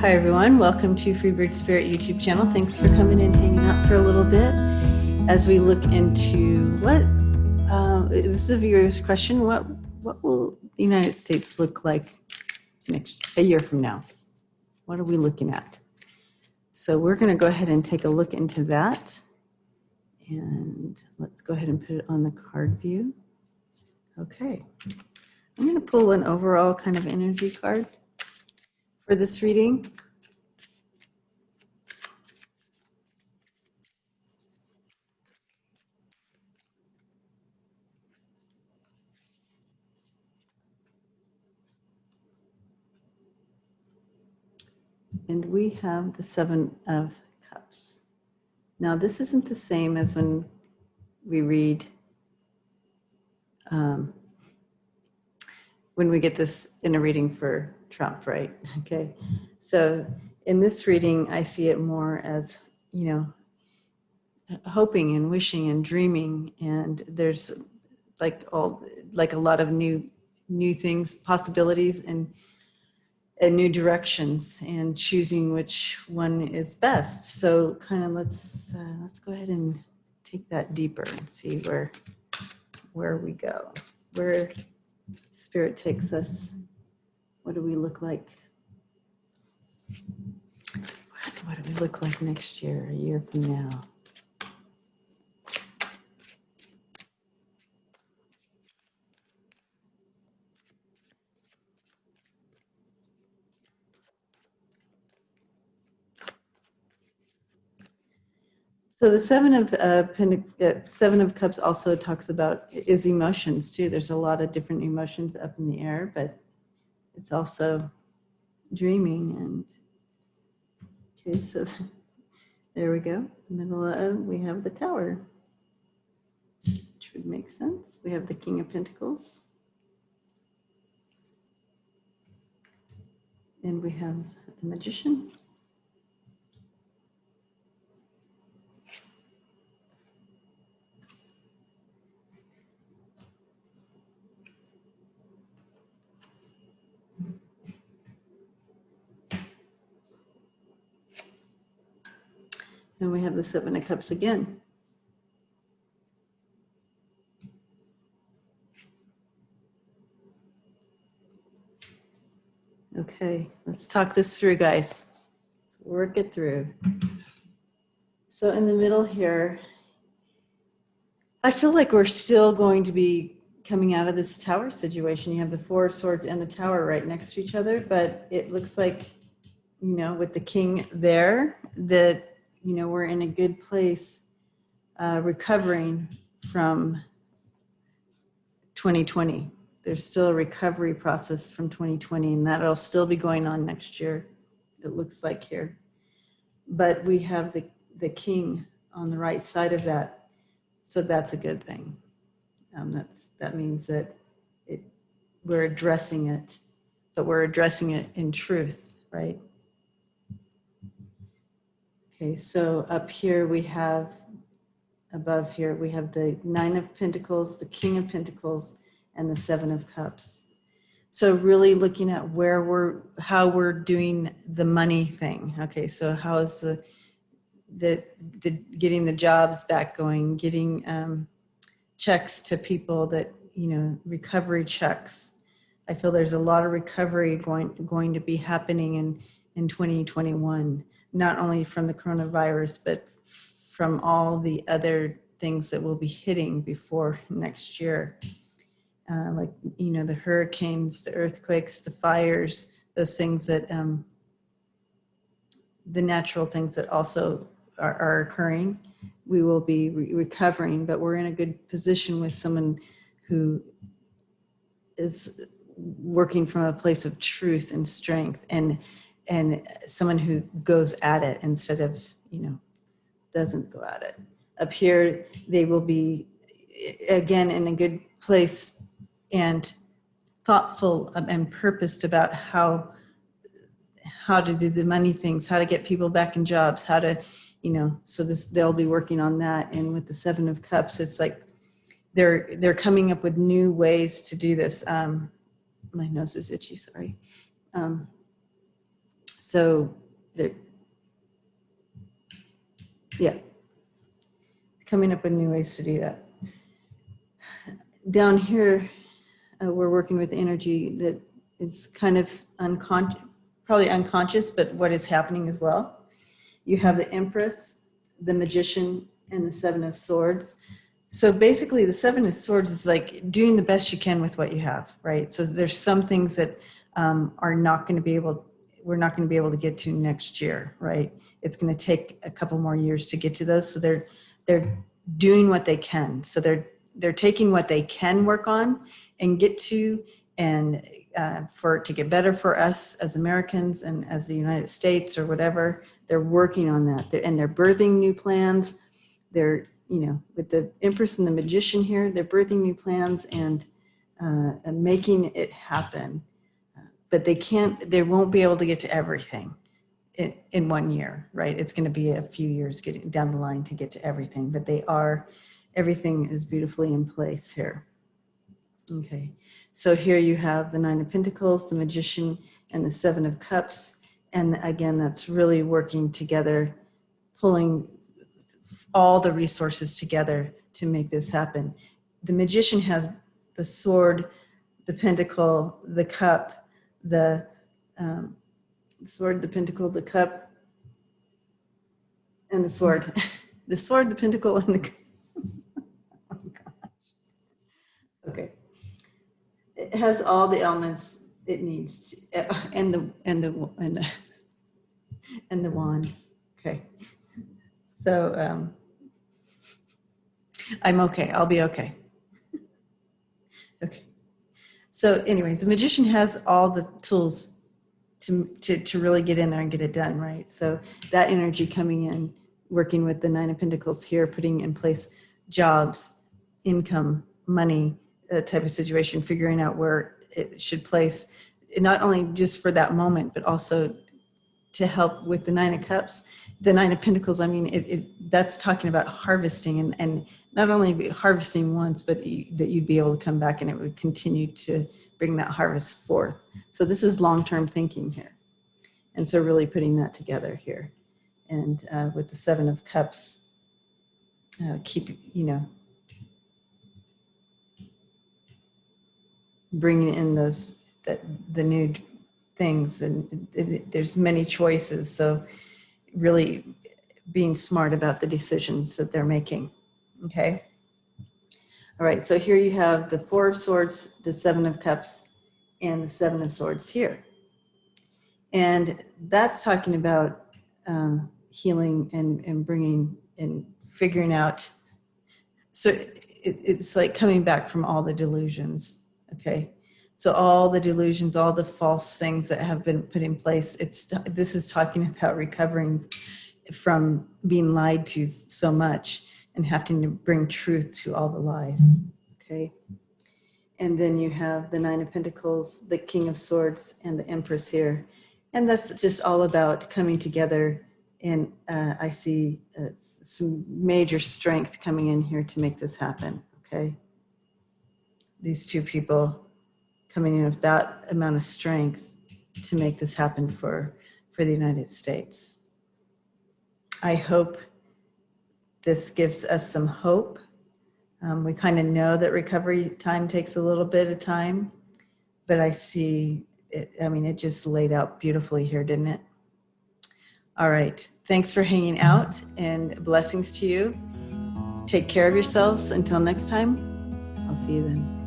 Hi everyone, welcome to Freebird Spirit YouTube channel. Thanks for coming and hanging out for a little bit as we look into what, this is a viewer's question, what will the United States look like a year from now? What are we looking at? So we're going to go ahead and take a look into that. And let's go ahead and put it on the card view. Okay. I'm going to pull an overall kind of energy card for this reading. And we have the Seven of Cups. Now, this isn't the same as when we read, when we get this in a reading for Trump, right? Okay. So in this reading, I see it more as, hoping and wishing and dreaming. And there's like a lot of new things, possibilities, and new directions, and choosing which one is best. So kind of let's go ahead and take that deeper and see where we go, where Spirit takes us. What do we look like? What do we look like next year, a year from now? So the Seven of Cups also talks about is emotions too. There's a lot of different emotions up in the air, but it's also dreaming. And okay, so there we go. Middle of, we have the Tower, which would make sense. We have the King of Pentacles, and we have the Magician. And we have the Seven of Cups again. Okay, let's talk this through, guys. Let's work it through. So in the middle here, I feel like we're still going to be coming out of this Tower situation. You have the Four of Swords and the Tower right next to each other, but it looks like, with the King there, that, we're in a good place recovering from 2020. There's still a recovery process from 2020, and that'll still be going on next year, it looks like here. But we have the King on the right side of that, so that's a good thing. That means that we're addressing it, but we're addressing it in truth, right? Okay, so up here we have, above here, we have the Nine of Pentacles, the King of Pentacles, and the Seven of Cups. So really looking at how we're doing the money thing. Okay, so how is the getting the jobs back going, getting checks to people that, recovery checks. I feel there's a lot of recovery going to be happening in 2021, not only from the coronavirus, but from all the other things that will be hitting before next year. Like, the hurricanes, the earthquakes, the fires, those things that, the natural things that also are occurring. We will be recovering, but we're in a good position with someone who is working from a place of truth and strength, and someone who goes at it instead of, doesn't go at it. Up here, they will be, again, in a good place and thoughtful and purposed about how to do the money things, how to get people back in jobs, how to, so they'll be working on that. And with the Seven of Cups, it's like they're coming up with new ways to do this. My nose is itchy, sorry. So they're, yeah, coming up with new ways to do that. Down here, we're working with energy that is kind of probably unconscious, but what is happening as well. You have the Empress, the Magician, and the Seven of Swords. So basically the Seven of Swords is like doing the best you can with what you have, right? So there's some things that we're not going to be able to get to next year, right? It's going to take a couple more years to get to those. So they're doing what they can. So they're taking what they can work on and get to, and for it to get better for us as Americans and as the United States or whatever, they're working on that. And they're birthing new plans. They're, with the Empress and the Magician here, they're birthing new plans and making it happen. But they won't be able to get to everything in 1 year, right? It's going to be a few years getting down the line to get to everything, but everything is beautifully in place here. Okay, so here you have the Nine of Pentacles, the Magician, and the Seven of Cups. And again, that's really working together, pulling all the resources together to make this happen. The Magician has the sword, the pentacle, the cup, the sword, the pentacle, the cup, and the sword. The sword, the pentacle, and the cup. Oh gosh. Okay. It has all the elements it needs to, and the wands. Okay. So I'm okay. I'll be okay. Okay. So anyways, the Magician has all the tools to really get in there and get it done, right? So that energy coming in, working with the Nine of Pentacles here, putting in place jobs, income, money, that type of situation, figuring out where it should place, not only just for that moment, but also to help with the Nine of Cups, the Nine of Pentacles. I mean, that's talking about harvesting and not only harvesting once, but that you'd be able to come back and it would continue to bring that harvest forth. So this is long-term thinking here. And so really putting that together here. And with the Seven of Cups, bringing in the new things, and there's many choices. So really being smart about the decisions that they're making. Okay. All right. So here you have the Four of Swords, the Seven of Cups, and the Seven of Swords here. And that's talking about healing and bringing and figuring out. So it's like coming back from all the delusions. Okay. So all the delusions, all the false things that have been put in place, this is talking about recovering from being lied to so much and having to bring truth to all the lies. Okay. And then you have the Nine of Pentacles, the King of Swords, and the Empress here. And that's just all about coming together. And I see some major strength coming in here to make this happen. Okay. These two people coming in with that amount of strength to make this happen for the United States. I hope this gives us some hope. We kind of know that recovery time takes a little bit of time, but I see it, it just laid out beautifully here, didn't it? All right. Thanks for hanging out and blessings to you. Take care of yourselves. Until next time, I'll see you then.